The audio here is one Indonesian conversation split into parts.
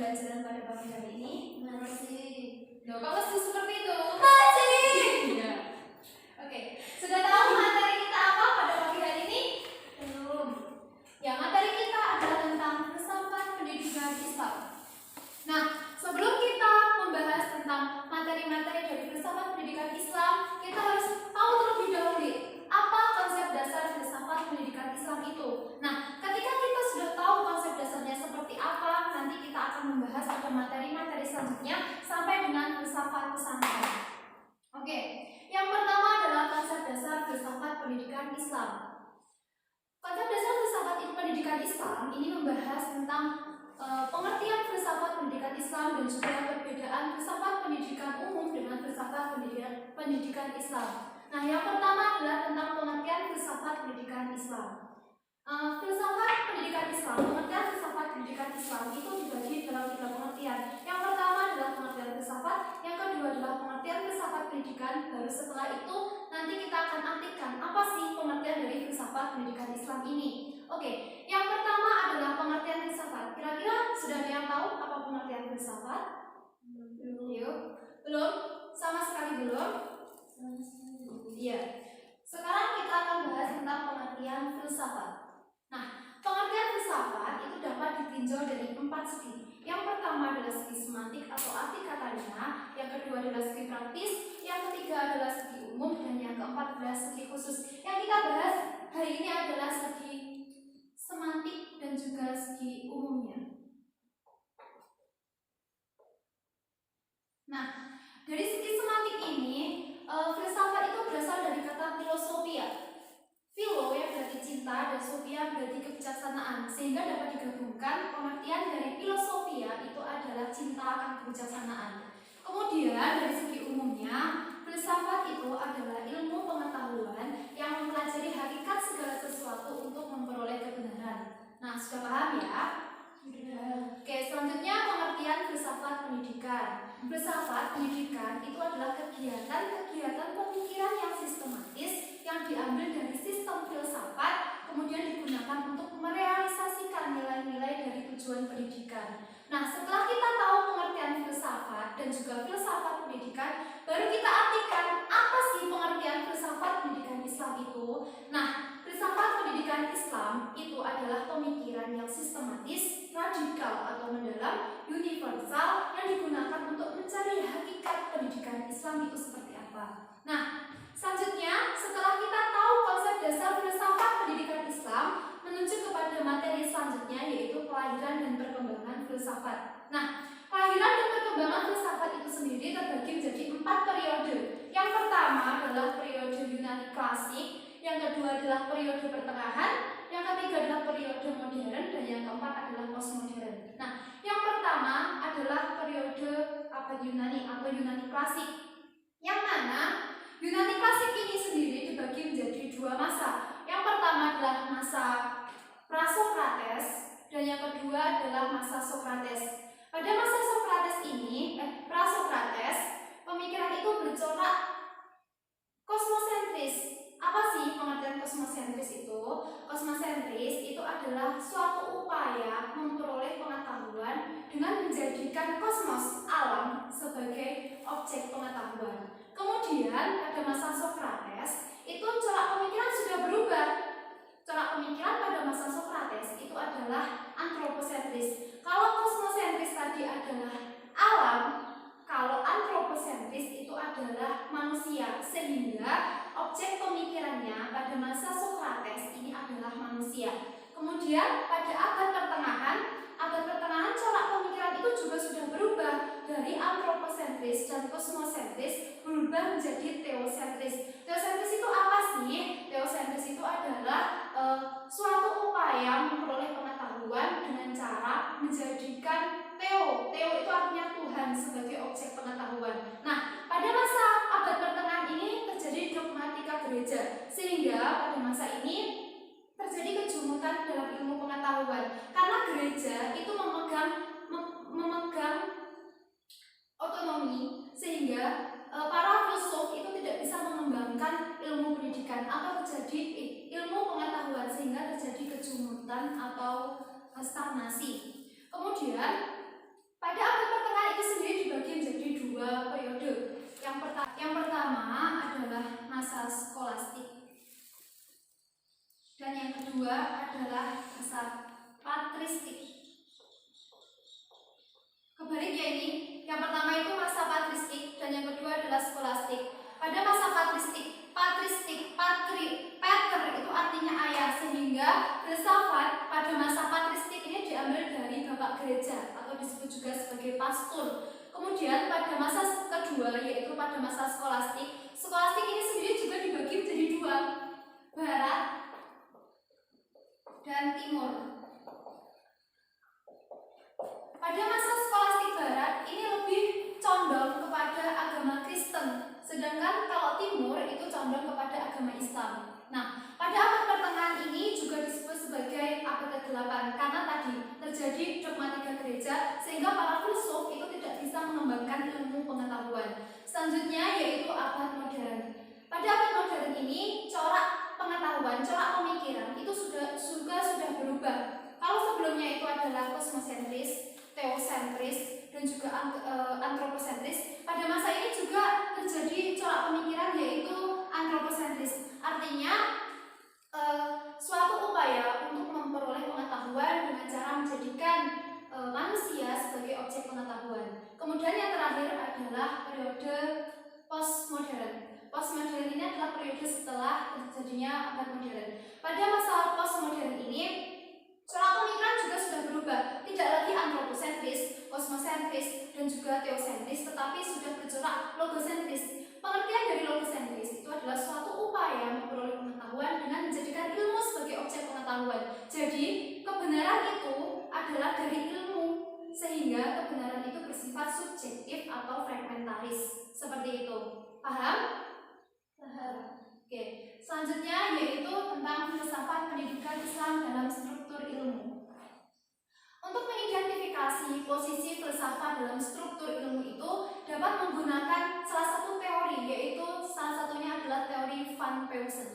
pembelajaran pada pagi hari ini? Masih. Loh, kok masih seperti itu? Masih. Iya. Oke, sudah tahu materi kita apa pada pagi hari ini? Belum. Ya, materi kita adalah tentang filsafat pendidikan Islam. Nah, sebelum kita membahas tentang materi-materi dari filsafat pendidikan Islam, kita harus tahu terlebih dahulu apa konsep dasar filsafat pendidikan Islam itu. Nah, ketika kita sudah tahu konsep dasarnya seperti apa, nanti kita akan membahas pada materi-materi selanjutnya sampai dengan filsafat pesantren. Oke, yang pertama adalah konsep dasar filsafat pendidikan Islam. Konsep dasar filsafat pendidikan Islam ini membahas tentang pengertian filsafat pendidikan Islam dan juga perbedaan filsafat pendidikan umum dengan filsafat pendidikan Islam. Nah, yang pertama adalah tentang pengertian filsafat pendidikan Islam. Filsafat pendidikan Islam, pengertian filsafat pendidikan Islam itu dibagi dalam 3 pengertian. Yang pertama adalah pengertian filsafat, yang kedua adalah pengertian filsafat pendidikan, baru setelah itu nanti kita akan artikan apa sih pengertian dari filsafat pendidikan Islam ini. Oke, yang pertama adalah pengertian filsafat. Kira-kira sudah ada yang tahu apa pengertian filsafat? Belum. Yuk, belum? Sama sekali belum? Iya. Sekarang kita akan bahas tentang pengertian filsafat. Nah, pengertian filsafat itu dapat ditinjau dari 4 segi. Yang pertama adalah segi semantik atau arti katanya, yang kedua adalah segi praktis, yang ketiga adalah segi umum, dan yang keempat adalah segi khusus. Yang kita bahas hari ini adalah segi semantik dan juga segi umumnya. Nah, dari segi semantik ini, filsafat itu berasal dari kata filosofia. Philo yang berarti cinta dan sophia berarti kebijaksanaan, sehingga dapat digabungkan pengertian dari filosofia itu adalah cinta akan kebijaksanaan. Kemudian dari segi umumnya, filsafat itu adalah ilmu pengetahuan yang mempelajari hakikat segala sesuatu untuk memperoleh kebenaran. Nah, sudah paham ya? Oke, selanjutnya pengertian filsafat pendidikan. Filsafat pendidikan itu adalah kegiatan pemikiran yang sistematis yang diambil dari sistem filsafat, kemudian digunakan untuk merealisasikan nilai-nilai dari tujuan pendidikan. Nah, setelah kita tahu pengertian filsafat dan juga filsafat pendidikan, baru kita artikan apa sih pengertian filsafat pendidikan Islam itu. Nah, filsafat pendidikan Islam itu adalah pemikiran yang sistematis, radikal atau mendalam, universal yang digunakan untuk mencari hakikat pendidikan Islam itu seperti apa. Nah, selanjutnya setelah kita tahu konsep dasar filsafat pendidikan Islam, menuju kepada materi selanjutnya yaitu kelahiran dan perkembangan filsafat. Nah, kelahiran dan perkembangan filsafat itu sendiri terbagi menjadi 4 periode. Yang pertama adalah periode Yunani klasik, yang kedua adalah periode pertengahan, yang ketiga adalah periode modern, dan yang keempat adalah postmodern. Nah, yang pertama adalah periode Yunani atau Yunani klasik, yang mana Yunani klasik ini sendiri dibagi menjadi 2 masa. Yang pertama adalah masa Prasokrates dan yang kedua adalah masa Sokrates. Pada masa Prasokrates, pemikiran itu bercorak kosmosentris. Apa sih pengertian kosmosentris itu? Kosmosentris itu adalah suatu upaya memperoleh pengetahuan dengan menjadikan kosmos alam sebagai objek pengetahuan. Kemudian pada masa Sokrates itu corak pemikiran sudah berubah. Corak pemikiran pada masa Sokrates itu adalah antroposentris. Kalau kosmosentris tadi adalah alam, kalau antroposentris itu adalah manusia, sehingga objek pemikirannya pada masa Sokrates ini adalah manusia. Kemudian pada abad pertengahan corak pemikiran itu juga sudah berubah dari antroposentris dan kosmosentris berubah menjadi teosentris. Teosentris itu apa sih? Teosentris itu adalah suatu upaya memperoleh pengetahuan dengan cara menjadikan Teo itu artinya Tuhan sebagai objek pengetahuan. Nah, pada masa abad pertengahan ini terjadi dogmatika gereja, sehingga pada masa ini terjadi kejumutan dalam ilmu pengetahuan karena gereja itu memegang otonomi, sehingga para filsuf itu tidak bisa mengembangkan ilmu pendidikan atau terjadi ilmu pengetahuan, sehingga terjadi kejumutan atau stagnasi. Kemudian masa skolastik. Dan yang kedua adalah masa patristik. Kebaliknya ini, yang pertama itu masa patristik dan yang kedua adalah skolastik. Pada masa patristik, pater itu artinya ayah, sehingga filsafat pada masa patristik ini diambil dari bapak gereja atau disebut juga sebagai pastor. Kemudian pada masa kedua yaitu pada masa skolastik, skolastik ini sendiri juga dibagi menjadi dua, barat dan timur. Pada masa skolastik barat ini lebih condong kepada agama Kristen, sedangkan kalau timur itu condong kepada agama Islam. Nah, pada abad pertengahan ini juga disebut sebagai abad ke-8 karena tadi terjadi dogmatika gereja sehingga para filsuf itu tidak bisa mengembangkan ilmu pengetahuan. Selanjutnya yaitu abad modern. Pada abad modern ini corak pengetahuan, corak pemikiran itu sudah berubah. Kalau sebelumnya itu adalah kosmosentris, teosentris dan juga antroposentris, pada masa ini juga terjadi corak pemikiran yaitu antroposentris. Artinya suatu upaya untuk memperoleh pengetahuan dengan cara menjadikan manusia sebagai objek pengetahuan. Kemudian yang terakhir adalah periode postmodern. Postmodern ini adalah periode setelah terjadinya abad modern. Pada masa postmodern ini corak pemikiran juga sudah berubah, tidak lagi antroposentris, kosmosentris, dan juga teosentris, tetapi sudah bercorak logosentris. Pengertian dari logosentris itu adalah suatu upaya memperoleh pengetahuan dengan menjadikan ilmu sebagai objek pengetahuan. Jadi, kebenaran itu adalah dari ilmu, sehingga kebenaran itu bersifat subjektif atau fragmentaris. Seperti itu. Paham? Paham. Oke. Selanjutnya yaitu tentang filsafat pendidikan Islam dalam struktur ilmu. Untuk mengidentifikasi posisi filsafat dalam struktur ilmu itu dapat menggunakan salah satu teori, yaitu salah satunya adalah teori Van Peusen.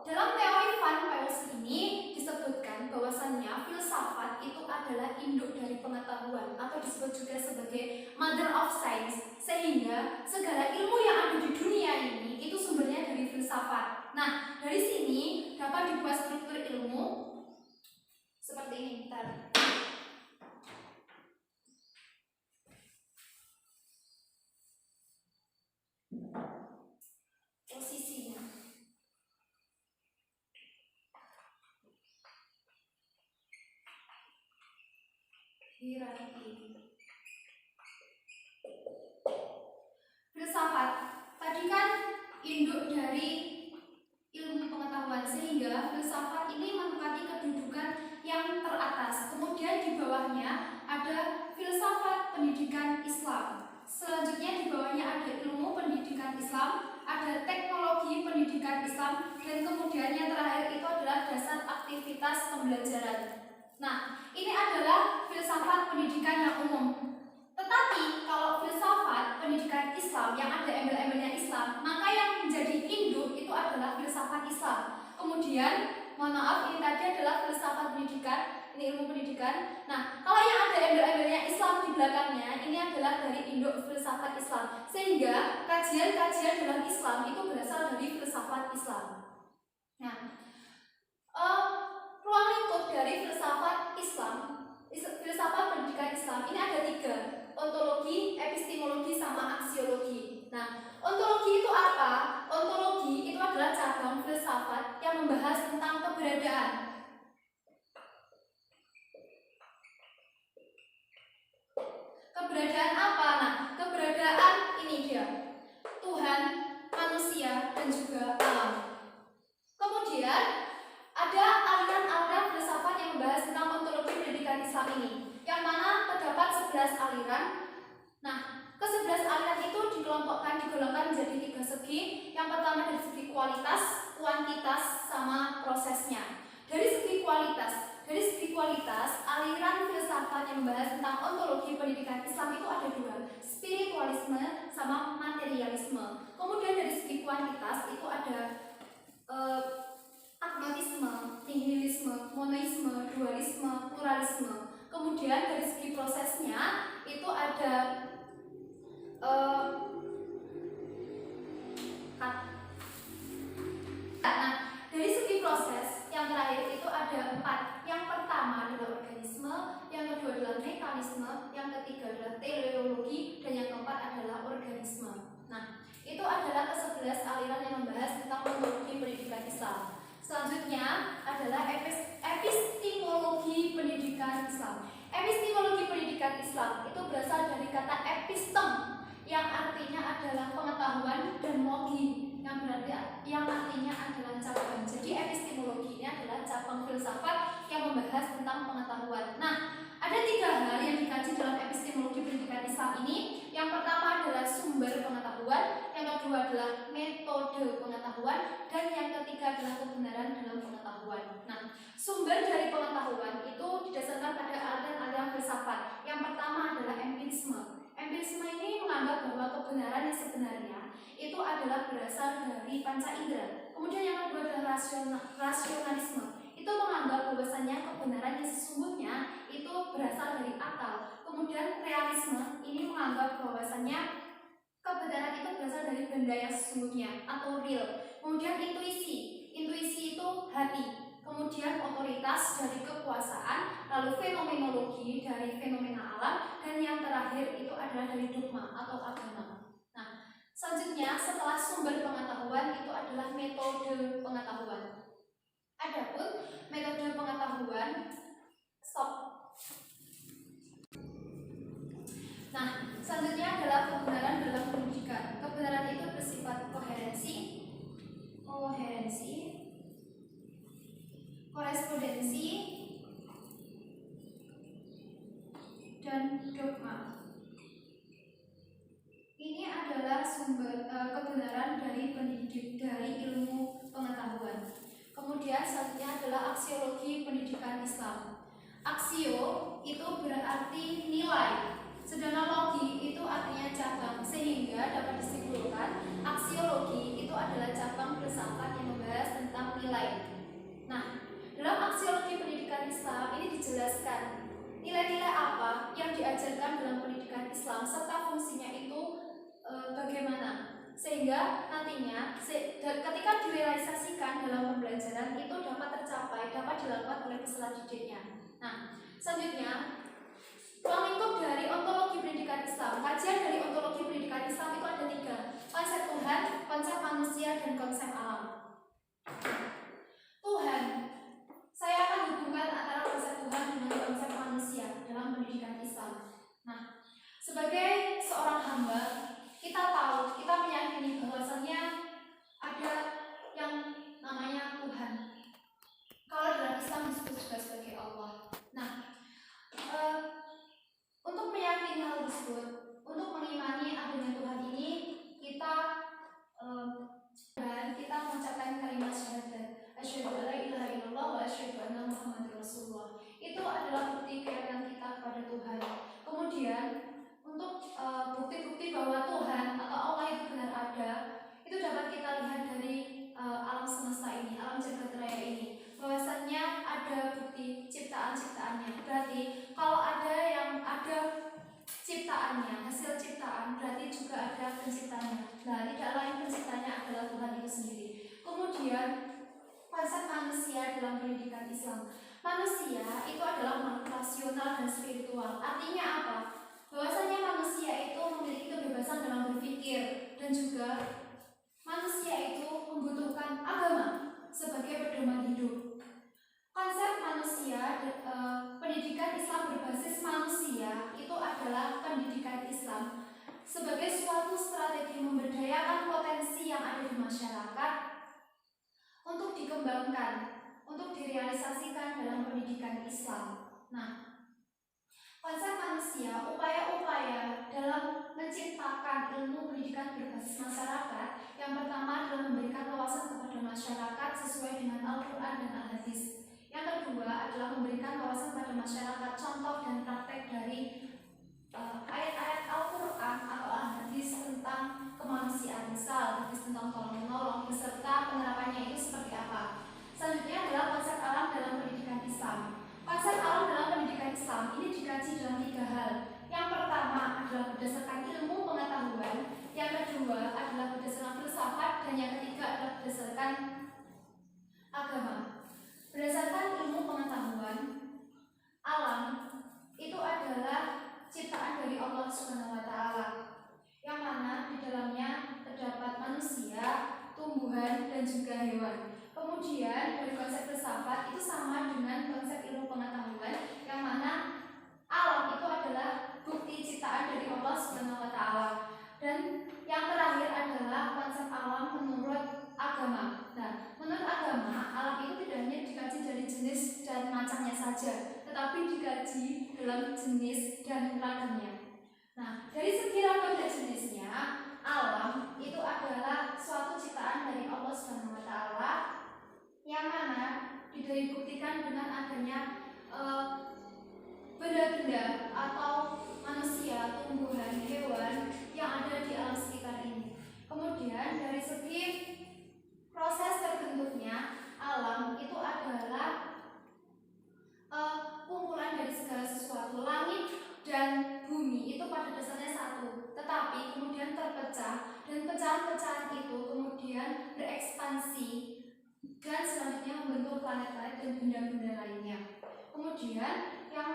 Dalam teori Van Peusen ini disebutkan bahwasannya filsafat itu adalah induk dari pengetahuan atau disebut juga sebagai mother of science, sehingga segala ilmu yang ada di dunia ini itu sumbernya dari filsafat. Nah, dari sini dapat dibuat struktur ilmu seperti ini. Bentar. Posisinya. Hierarki. Filsafat tadi kan induk dari ilmu pengetahuan, sehingga filsafat ini menempati kedudukan yang teratas. Kemudian di bawahnya ada filsafat pendidikan Islam. Selanjutnya di bawahnya ada ilmu pendidikan Islam, ada teknologi pendidikan Islam, dan kemudian yang terakhir itu adalah dasar aktivitas pembelajaran. Nah, ini adalah filsafat pendidikan yang umum. Tetapi kalau filsafat pendidikan Islam yang ada embel-embelnya Islam, maka yang menjadi induk itu adalah filsafat Islam. Kemudian, mohon maaf, ini tadi adalah filsafat pendidikan, ini ilmu pendidikan. Nah, kalau yang ada embel-embelnya Islam di belakangnya, ini adalah dari induk filsafat Islam. Sehingga kajian-kajian dalam Islam itu berasal dari filsafat Islam. Nah, ruang lingkup dari filsafat Islam, filsafat pendidikan Islam ini ada 3: ontologi, epistemologi, sama aksiologi. Nah, ontologi itu apa? Ontologi itu adalah cabang filsafat yang membahas tentang keberadaan. Keberadaan apa? Nah, keberadaan ini dia: Tuhan, manusia, dan juga alam. Kemudian ada aliran-aliran filsafat yang membahas tentang ontologi pendidikan Islam ini, yang mana terdapat 11 aliran. Nah, ke-11 aliran itu digolongkan menjadi 3 segi. Yang pertama dari segi kualitas, kuantitas, sama prosesnya. Dari segi kualitas, aliran filsafat yang membahas tentang ontologi pendidikan Islam itu ada 2, spiritualisme sama materialisme. Kemudian dari segi kuantitas itu ada agnotisme, nihilisme, monoisme, dualisme, pluralisme. Kemudian dari segi prosesnya itu ada eh, Nah, dari segi proses yang terakhir itu ada 4. Yang pertama adalah organisme, yang kedua adalah mekanisme, yang ketiga adalah teleologi, dan yang keempat adalah organisme. Nah, itu adalah ke-11 aliran yang membahas tentang ontologi pendidikan Islam. Selanjutnya adalah epistemologi pendidikan Islam. Epistemologi pendidikan Islam itu berasal dari kata epistem yang artinya adalah pengetahuan dan logi yang artinya adalah cabang. Jadi epistemologi ini adalah cabang filsafat yang membahas tentang pengetahuan. Nah, ada 3 hal yang dikaji dalam epistemologi pendidikan Islam ini. Yang pertama adalah sumber pengetahuan, yang kedua adalah metode pengetahuan, dan yang ketiga adalah kebenaran dalam pengetahuan. Nah, sumber dari pengetahuan itu didasarkan pada aliran-aliran filsafat. Yang pertama adalah empirisme. Empirisme ini menganggap bahwa kebenaran yang sebenarnya itu adalah berasal dari panca indera. Kemudian yang kedua adalah rasionalisme. Itu menganggap bahwasanya kebenaran yang sesungguhnya itu berasal dari akal. Kemudian realisme ini menganggap bahwasanya kebenaran itu berasal dari benda yang sesungguhnya atau real. Kemudian intuisi itu hati. Kemudian otoritas dari kekuasaan, lalu fenomenologi dari fenomena alam, dan yang terakhir itu adalah dari dogma atau agama. Nah, selanjutnya setelah sumber pengetahuan itu adalah metode pengetahuan. Adapun metode pengetahuan Nah, selanjutnya adalah kebenaran dalam pendidikan. Kebenaran itu bersifat koherensi, korespondensi, dan dogma. Ini adalah sumber kebenaran dari ilmu pengetahuan. Kemudian selanjutnya adalah aksiologi pendidikan Islam. Aksio itu berarti nilai, sedangkan logi itu artinya cabang, sehingga dapat disimpulkan aksiologi itu adalah cabang filsafat yang membahas tentang nilai. Nah, dalam aksiologi pendidikan Islam ini dijelaskan nilai-nilai apa yang diajarkan dalam pendidikan Islam serta fungsinya itu bagaimana, sehingga nantinya ketika direalisasikan dalam pembelajaran itu dapat tercapai, dapat dilakukan oleh peserta didiknya. Nah, selanjutnya ruang lingkup dari ontologi pendidikan Islam. Kajian dari ontologi pendidikan Islam itu ada 3: konsep Tuhan, konsep manusia, dan konsep alam. Tuhan, saya akan hubungkan antara konsep Tuhan dengan konsep manusia dalam pendidikan Islam. Nah, sebagai seorang hamba, kita tahu, kita meyakini bahwasannya ada yang namanya Tuhan. Kalau dalam Islam disebut juga sebagai Allah. Nah, untuk meyakini hal tersebut, untuk mengimani adanya Tuhan ini, kita mengucapkan kalimat syahadat, asyhadu alla ilaha illallah wa asyhadu anna muhammadar rasulullah. Itu adalah bukti keyakinan kita kepada Tuhan. Kemudian untuk bukti-bukti bahwa Tuhan atau Allah itu benar ada, itu dapat kita lihat dari alam semesta ini, alam jagat raya ini, bahwasannya ada bukti ciptaan-ciptaannya. Berarti kalau ada ciptaannya, hasil ciptaan, berarti juga ada penciptanya. Nah, tidak lain penciptanya adalah Tuhan itu sendiri. Kemudian konsep manusia dalam pendidikan Islam. Manusia itu adalah makhluk rasional dan spiritual. Artinya apa? Bahwasanya manusia itu memiliki kebebasan dalam berpikir, dan juga manusia itu membutuhkan agama sebagai pedoman hidup. Konsep manusia, pendidikan Islam berbasis manusia itu adalah pendidikan Islam sebagai suatu strategi memberdayakan potensi yang ada di masyarakat untuk dikembangkan, untuk direalisasikan dalam pendidikan Islam. Nah, konsep manusia, upaya-upaya dalam menciptakan ilmu pendidikan berbasis masyarakat, yang pertama adalah memberikan wawasan kepada masyarakat sesuai dengan Al-Quran dan Al-Hadis. Yang kedua adalah memberikan wawasan kepada masyarakat contoh dan praktek dari ayat-ayat Al-Quran atau Al-Hadis tentang kemanusiaan, misal hadis tentang tolong-menolong, beserta penerapannya itu seperti apa. Selanjutnya adalah konsep alam dalam pendidikan Islam. Konsep alam dalam pendidikan Islam ini dikaji dalam 3 hal. Yang pertama adalah berdasarkan ilmu pengetahuan. berdasarkan agama. Berdasarkan ilmu pengetahuan, alam itu adalah ciptaan dari Allah Subhanahu wa taala, yang mana di dalamnya terdapat manusia, tumbuhan, dan juga hewan. Kemudian dari konsep filsafat itu sama dengan konsep ilmu pengetahuan, yang mana alam itu adalah bukti ciptaan dari Allah Subhanahu wa taala. Dan yang terakhir adalah konsep alam menurut agama. Nah, menurut agama, alam itu tidak hanya dikaji dari jenis dan macamnya saja, tetapi dikaji dalam jenis dan ragamnya. Nah, dari segi ragam dan jenisnya, alam itu adalah suatu ciptaan dari Allah Subhanahu wa taala, yang mana dibuktikan dengan adanya benda-benda atau manusia, tumbuhan, hewan yang ada di alam sekitar ini. Kemudian dari segi proses terbentuknya, alam itu adalah kumpulan dari segala sesuatu. Langit dan bumi itu pada dasarnya satu, tetapi kemudian terpecah, dan pecahan-pecahan itu kemudian berekspansi dan selanjutnya membentuk planet-planet dan benda-benda lainnya. Kemudian yang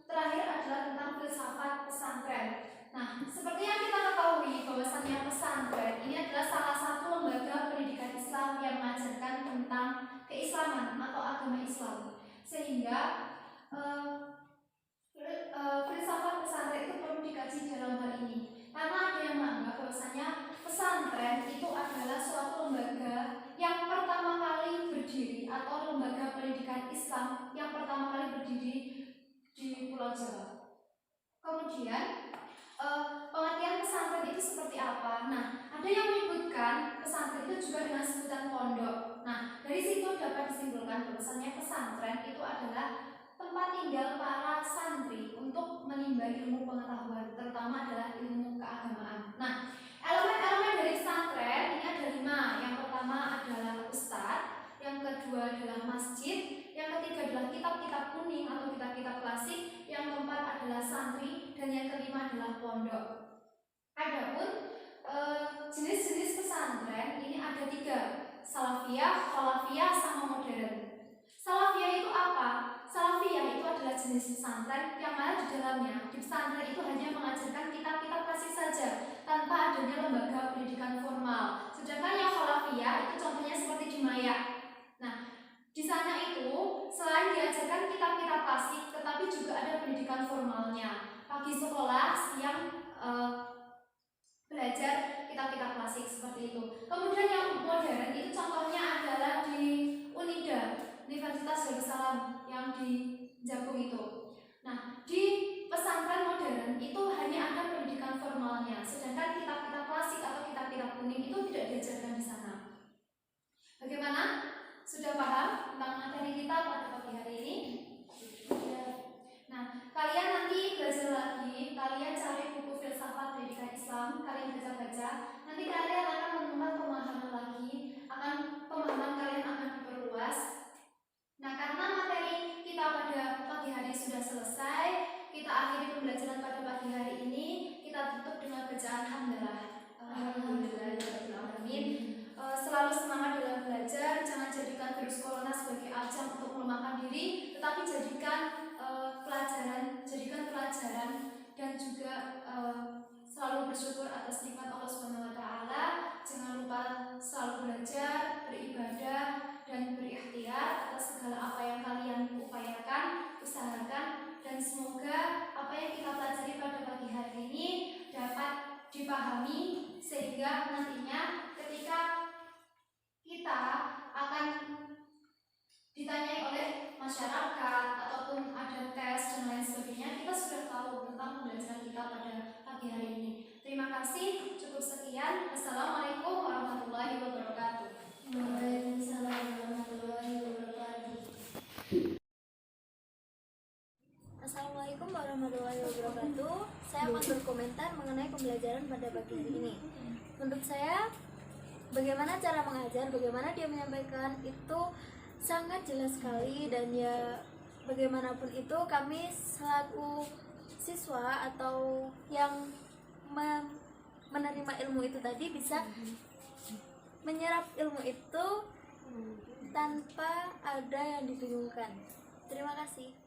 terakhir adalah tentang filsafat pesantren. Nah, seperti yang kita ketahui bahwasannya pesantren ini adalah salah satu lembaga pendidikan Islam yang mengajarkan tentang keislaman atau agama Islam, sehingga filsafat pesantren itu perlu dikaji dalam hal ini, karena ada yang menganggap bahwasanya pesantren itu adalah suatu lembaga yang pertama kali berdiri atau lembaga pendidikan Islam yang pertama kali berdiri di Pulau Jawa. Kemudian pengertian pesantren itu seperti apa? Nah, ada yang menyebutkan pesantren itu juga dengan sebutan pondok. Nah, dari situ dapat disimpulkan bahwasanya pesantren itu adalah tempat tinggal para santri untuk menimba ilmu pengetahuan, terutama adalah ilmu keagamaan. Nah, elemen-elemen dari pesantren ini ada 5. Yang pertama adalah ustadz, yang kedua adalah masjid, yang ketiga adalah kitab-kitab kuning atau kitab-kitab klasik, yang keempat adalah santri, dan yang kelima adalah pondok. Adapun jenis-jenis pesantren ini ada 3, salafiyah, khalafiyah, sama modern. Salafiyah itu apa? Salafiyah itu adalah jenis pesantren yang mana di dalamnya di pesantren itu hanya mengajarkan kitab-kitab klasik saja tanpa adanya lembaga pendidikan formal. Sedangkan yang khalafiyah itu contohnya seperti di Maya. Nah, di sana itu selain diajarkan kitab-kitab klasik, tetapi juga ada pendidikan formalnya. Pagi sekolah, siang belajar kitab-kitab klasik seperti itu. Kemudian yang modern itu contohnya adalah di Unida, Universitas Darussalam yang di Jagung itu. Nah, di pesantren modern itu hanya ada pendidikan formalnya, sedangkan kitab-kitab klasik atau kitab-kitab kuning itu tidak diajarkan di sana. Bagaimana? Sudah paham tentang materi kita pada pagi hari ini? Nah, kalian nanti belajar lagi, kalian cari buku filsafat pendidikan Islam, kalian baca-baca, nanti kalian akan menemukan pemahaman lagi, pemahaman kalian akan diperluas. Nah, karena materi kita pada pagi hari sudah selesai, kita akhiri pembelajaran pada pagi hari ini, kita tutup dengan bacaan hamdalah. Alhamdulillahirrahmanirrahim. Selalu semangat dalam belajar, jangan jadikan virus corona sebagai ajang untuk melemahkan diri, tetapi jadikan pelajaran dan juga selalu bersyukur atas nikmat Allah Subhanahu wa taala. Jangan lupa selalu belajar, beribadah, dan berikhtiar atas segala apa yang kalian upayakan, usahakan, dan semoga apa yang kita pelajari pada pagi hari ini dapat dipahami sehingga nantinya ketika kita akan ditanyai oleh masyarakat ataupun ada tes dan lain sebagainya, kita sudah tahu tentang pembelajaran kita pada pagi hari ini. Terima kasih, cukup sekian. Assalamualaikum warahmatullahi wabarakatuh. Waalaikumsalam warahmatullahi wabarakatuh. Assalamualaikum warahmatullahi wabarakatuh. Saya akan berkomentar mengenai pembelajaran pada pagi hari ini. Menurut saya, bagaimana cara mengajar, bagaimana dia menyampaikan itu sangat jelas sekali, dan ya bagaimanapun itu kami selaku siswa atau yang menerima ilmu itu tadi bisa menyerap ilmu itu tanpa ada yang dibingungkan. Terima kasih.